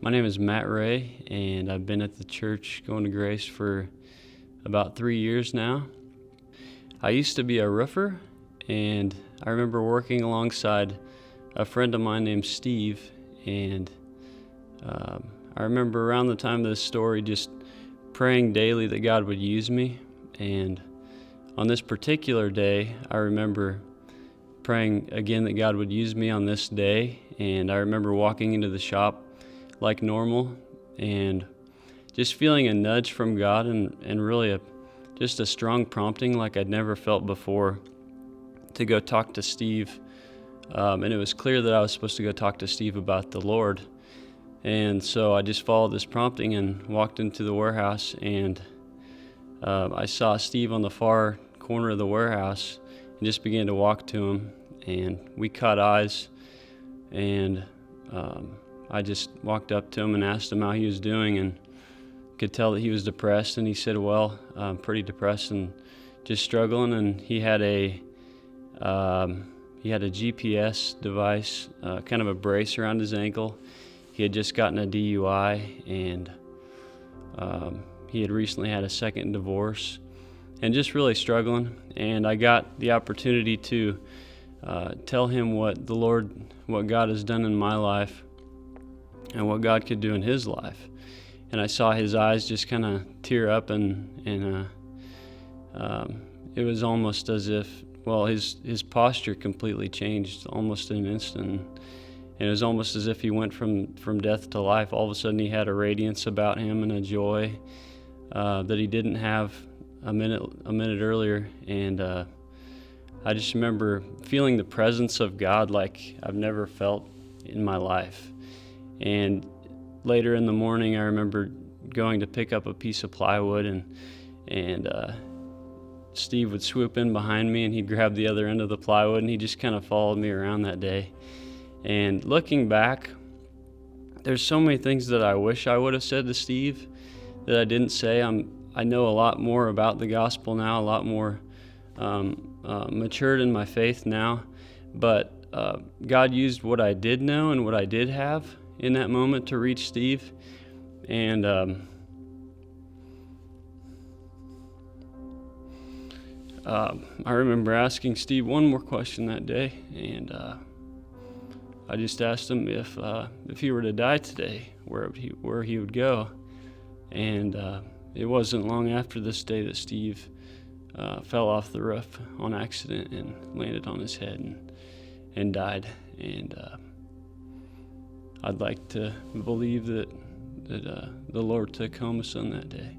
My name is Wray, and I've been at the church going to Grace for about 3 years now. I used to be a roofer, and I remember working alongside a friend of mine named Steve, and I remember around the time of this story just praying daily that God would use me. And on this particular day, I remember praying again that God would use me on this day. And I remember walking into the shop like normal and just feeling a nudge from God and really just a strong prompting like I'd never felt before to go talk to Steve. And it was clear that I was supposed to go talk to Steve about the Lord. And so I just followed this prompting and walked into the warehouse, and I saw Steve on the far corner of the warehouse and just began to walk to him, and we caught eyes, and I just walked up to him and asked him how he was doing, and could tell that he was depressed. And he said, well, I'm pretty depressed and just struggling. And he had a GPS device, kind of a brace around his ankle. He had just gotten a DUI, and he had recently had a second divorce, and just really struggling. And I got the opportunity to tell him what God has done in my life and what God could do in his life. And I saw his eyes just kind of tear up, and it was almost as if, well, his posture completely changed almost in an instant. And it was almost as if he went from death to life. All of a sudden he had a radiance about him and a joy that he didn't have a minute earlier. And I just remember feeling the presence of God like I've never felt in my life. And later in the morning, I remember going to pick up a piece of plywood, and Steve would swoop in behind me, and he'd grab the other end of the plywood, and he just kind of followed me around that day. And looking back, there's so many things that I wish I would have said to Steve that I didn't say. I know a lot more about the gospel now, a lot more matured in my faith now. But God used what I did know and what I did have in that moment to reach Steve. And I remember asking Steve one more question that day, and I just asked him if he were to die today, where he would go. And it wasn't long after this day that Steve fell off the roof on accident and landed on his head and died. And I'd like to believe that the Lord took home his son that day.